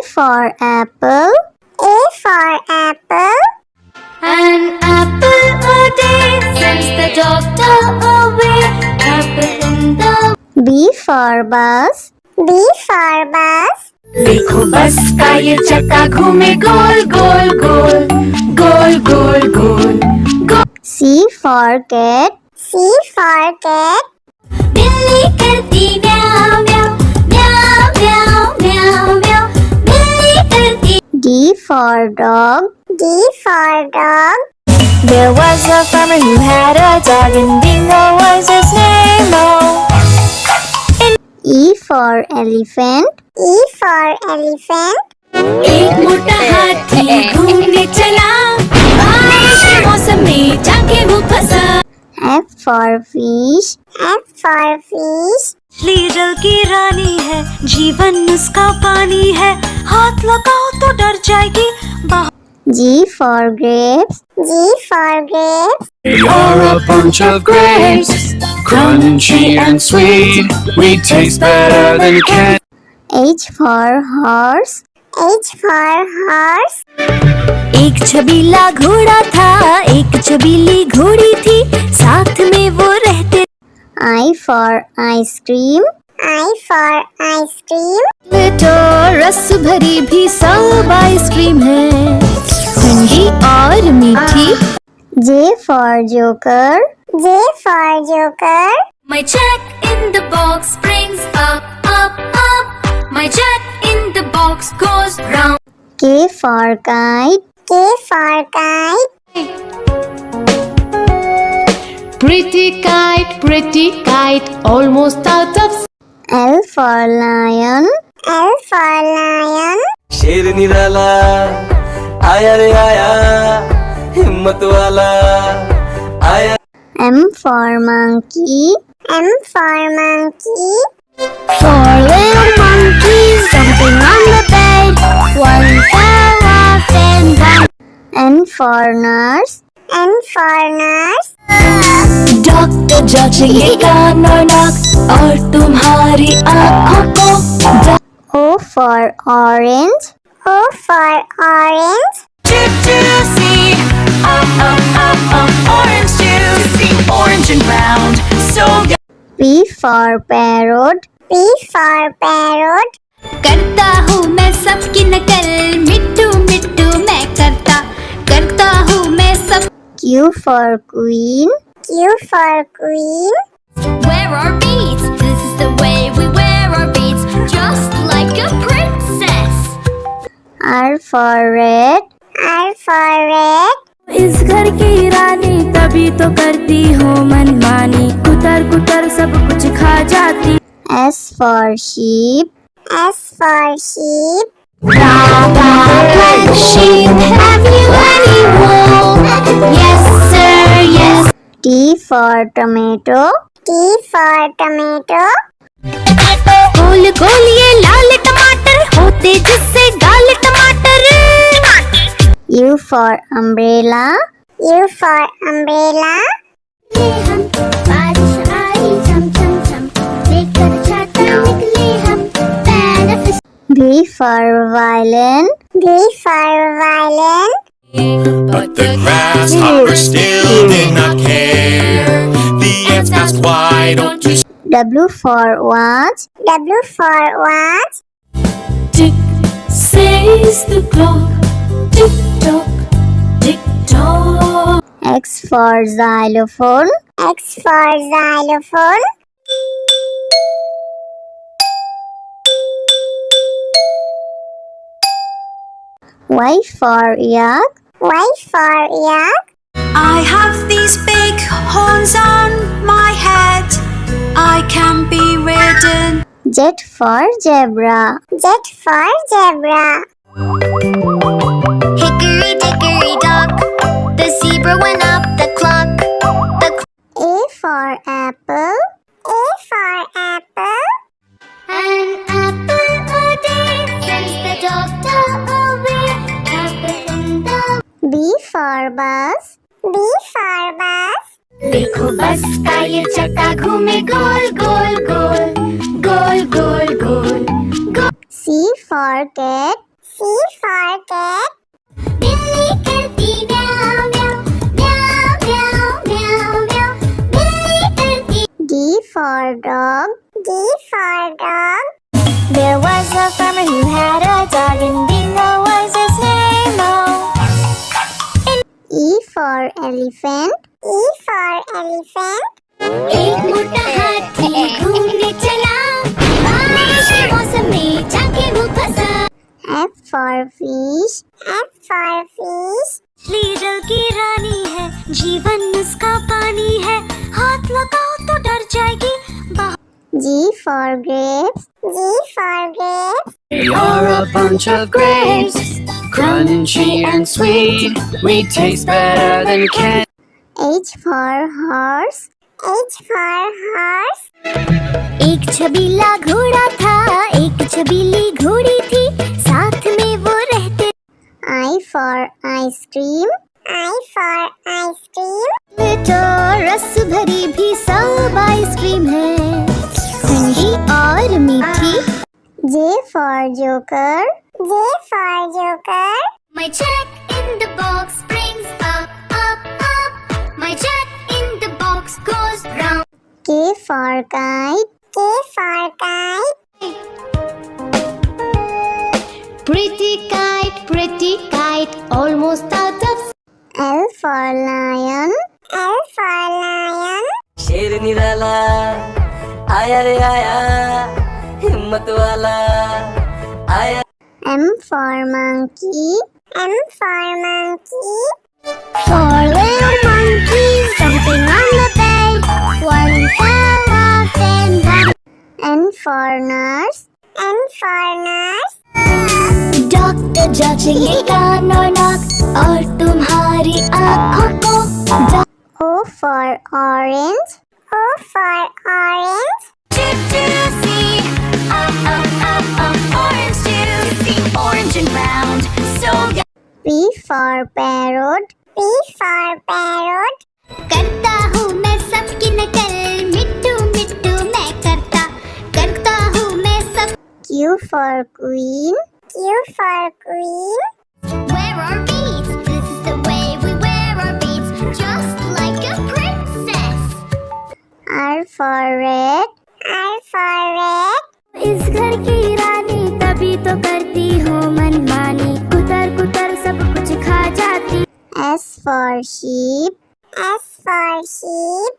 for apple. A for apple. An apple a day sends the doctor away. Apple in the B for bus. B for bus. देखो बस का ये चक्का घूमे गोल गोल गोल गोल गोल गोल गोल। C for cat. C for cat. बिल्ली करती म्याऊ म्याऊ म्याऊ म्याऊ म्याऊ म्याऊ। बिल्ली करती। D for dog. D for dog. There was a farmer who had a dog, and Bingo was his name. Oh. E for elephant. E for elephant. एक मोटा हाथी घूमने चला, बारिश के मौसम में जाके वो फंसा। F for fish. F for fish. मछली जल की रानी है, जीवन उसका पानी है, हाथ लगाओ तो डर जाएगी। G for grapes. G for grapes. We are a bunch of grapes, crunchy and sweet. We taste better than candy. H for horse. H for horse. एक छबीला घोड़ा था, एक छबीली घोड़ी थी, साथ में वो रहते। I for ice cream. I for ice cream. तो रस भरी भी सब आइसक्रीम है, ठंडी और मीठी। J for joker. J for joker. My jack in the box brings up up up. My jack in the box goes round. K for kite. K for kite. Pretty kite, almost out of. L for lion. L for lion. शेर निराला आया रे आया, हिम्मत वाला आया। M for monkey. M for monkey. Four little monkeys jumping on the bed. One fell off and down. N for nurse. N for nurse. Doctor जांचेंगे कान और नाक और तुम्हारी आँखों को। O for orange. O for orange. Juicy, orange juicy, orange and round, so good. P for parrot. P for parrot. करता हूँ मैं सबकी नकल, मिट्टू मिट्टू मैं करता हूँ मैं सब। Q for queen. Q for queen. Wear our beads, this is the way we wear our beads, just like a princess. R for red. R for red. इस घर की रानी तभी तो करती हूँ मनमानी, कुतर कुतर सब कुछ खा जाती। S for sheep. S for sheep. Black sheep, have you any wool? Yes sir, yes. T for tomato. T for tomato. गोल गोल ये लाल टमाटर होते जिससे गाल टमाटर। U for umbrella. U for umbrella. हम बारिश आई झम झम झम, लेकर छाता निकले हम, पैर V for violin. V for violin. But the grasshoppers still did not care. The ants asked, why don't you W for watch. W for watch. tick says the clock, tick tock, tick tock. X for xylophone. X for xylophone. Y for yak. Y for yak. I have these big horns on my head, I can be ridden. Z for zebra. Z for zebra. Hickory dickory dock, the zebra went up the clock. A for apple. A for apple. An apple a day sends the doctor away. Apple in the. B for bus. B for bus. देखो बस का ये चक्का घूमे गोल गोल गोल गोल गोल गोल गोल। C for cat. C for cat. बिल्ली करती म्याऊं म्याऊं म्याऊं म्याऊं म्याऊं म्याऊं बिल्ली करती D for dog. D for dog. There was a farmer who had a dog, and Bingo was his name. E for elephant. E for elephant. एक मोटा हाथी घूमने चला बारिश के मौसम में जाके वो फंसा F for fish. F for fish. मछली जल की रानी है जीवन उसका पानी है हाथ लगाओ तो डर जाएगी G for grapes. G for grapes. We are a bunch of grapes, crunchy and sweet. We taste better than candy. H for horse. H for horse. एक छबीला घोड़ा था एक छबीली घोड़ी थी साथ में वो रहते I for ice cream. I for ice cream. तो रस भरी भी सब आइसक्रीम है ठंडी और मीठी J for joker. J for joker. My jack in the box brings up up up my jack in the box goes round K for kite. K for kite. Pretty kite, almost out of L for lion. L for lion. शेर निराला आया रे आया हिम्मत वाला आया M for monkey. M for monkey. four little monkeys jumping on the bed one fell off and one N for nurse. N for nurse. Doctor जांचेंगे कान और नाक और तुम्हारी आँखों को O for orange. O for orange. orange and round so P for parrot. P for parrot. करता हूँ मैं सबकी नकल मिट्टू मिट्टू मैं करता हूँ मैं सब Q for queen. Q for queen. Wear our beads, this is the way we wear our beads, just like a princess. R for red. R for red. इस घर की रानी तभी तो करती हूँ मनमानी कुतर कुतर सब कुछ खा जाती S for sheep. S for sheep.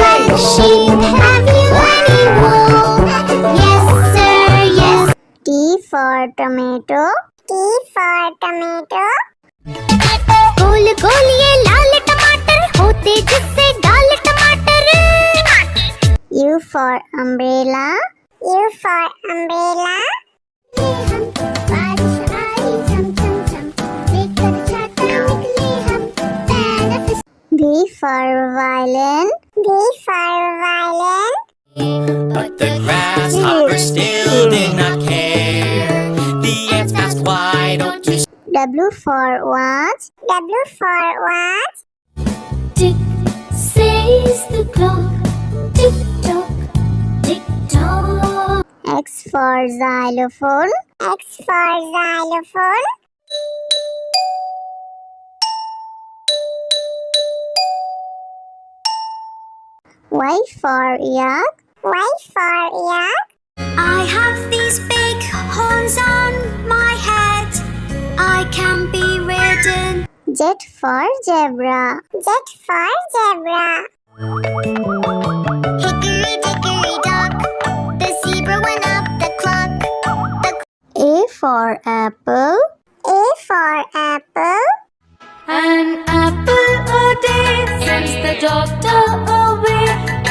like sheep. Have you any wool? Yes sir, yes. T for tomato. T for tomato. गोल गोल ये लाल टमाटर होते जिससे डाल टमाटर U for umbrella. U for umbrella. बारिश आई झम झम झम लेकर छाता निकले हम benefit V for violin. V for violin. But the grasshopper still did not care. The ants asked, why don't you W for watch. W for watch. tick says the clock tick tock tick tock X for xylophone. X for xylophone. Y for yak. Y for yak. I have these big horns on my head I can be ridden Z for zebra. Z for zebra. hickory dickory dock the zebra went up the clock A for apple. A for apple. an apple a day sends the doctor away.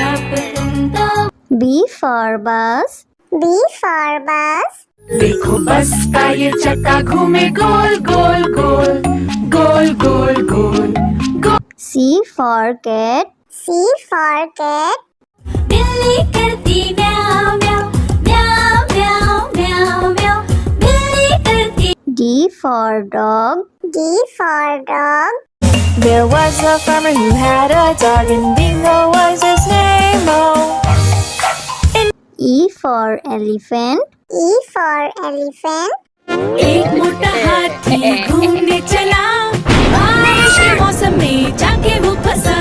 Apple in the B for bus. B for bus. देखो बस का ये चक्का घूमे गोल गोल गोल गोल गोल गोल गोल C for cat. C for cat. बिल्ली करती म्याऊं म्याऊं म्याऊं म्याऊं म्याऊं म्याऊं बिल्ली करती D for dog. D for dog. There was a farmer who had a dog, and Bingo was his name. E for elephant. E for elephant. एक मोटा हाथी घूमने चला, बारिश के मौसम में जाके वो फंसा।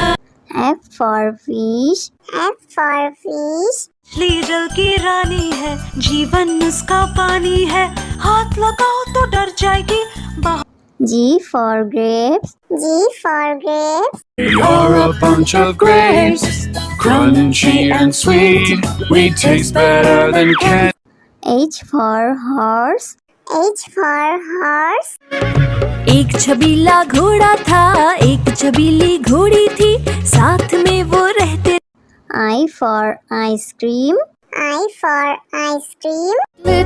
F for fish. F for fish. मछली जल की रानी है, जीवन उसका पानी है, हाथ लगाओ तो डर जाएगी। G for grapes. G for grapes. We are a bunch of grapes, crunchy and sweet. We taste better than candy. H for horse. H for horse. एक छबीला घोड़ा था, एक छबीली घोड़ी थी, साथ में वो रहते। I for ice cream. I for ice cream.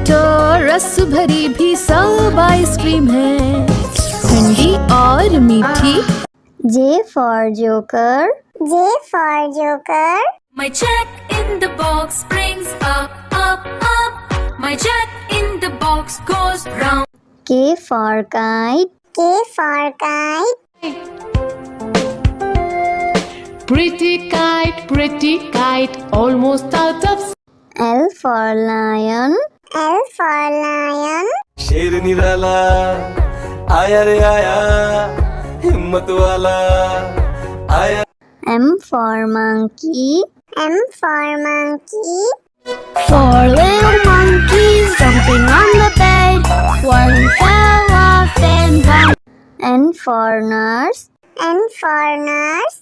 तो रस भरी भी सब आइसक्रीम है, ठंडी और मीठी। J for joker. J for joker. My jack in the box brings up, up, up. My jack in the box goes round. K for kite. K for kite. pretty kite, almost out of. L for lion. L for lion. शेर निराला आया रे आया, हिम्मत वाला आया। M for monkey. M for monkey. Four little monkeys jumping on the bed. One fell off and bumped. N for nurse. N for nurse.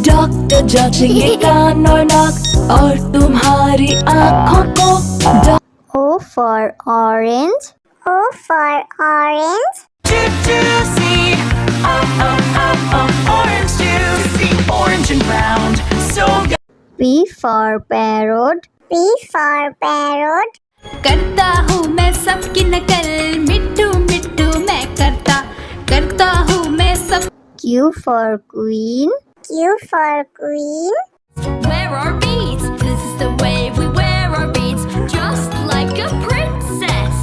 Doctor जांचेंगे कान और नाक और तुम्हारी आँखों को। O for orange. O for orange. Juicy, orange juicy, orange and round, so good. P for parrot. P for parrot. करता हूँ मैं सबकी नकल, मिट्टू मिट्टू मैं करता हूँ मैं सब। Q for queen. Q for queen. Where are beads? This is the way we wear our beads, just like a princess.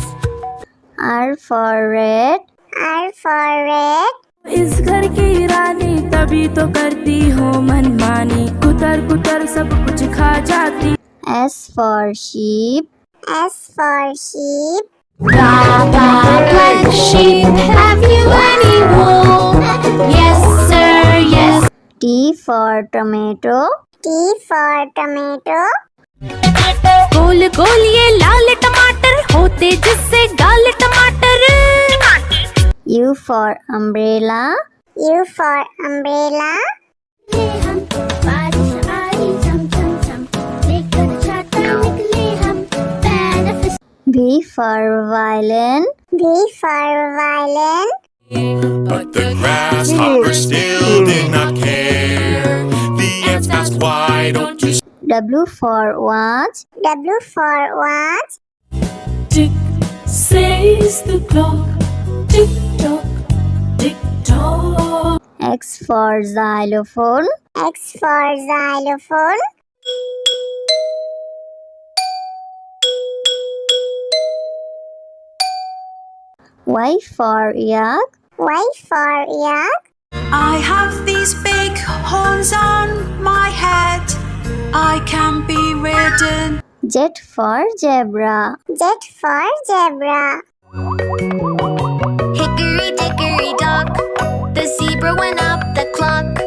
R for red. R for red. इस घर की रानी तभी तो करती हो मनमानी, कुतर कुतर सब कुछ खा जाती। S for sheep. S for sheep. Black sheep, have you any wool? Yes, sir, yes. T for tomato. T for tomato. गोल गोल ये लाल टमाटर होते जिससे गाल टमाटर। U for umbrella. U for umbrella. हम बारिश आई झम झम झम, लेकर छाता निकले हम, benefit. V for violin. V for violin. But the grasshoppers still did not care. The ants asked, why don't you W for watch. W for watch. Tick says the clock, tick tock, tick tock. X for xylophone. X for xylophone. Y for yak. Y for yak. I have these big horns on my head, I can be ridden. Z for zebra. Z for zebra. Hickory dickory dock, the zebra went up the clock.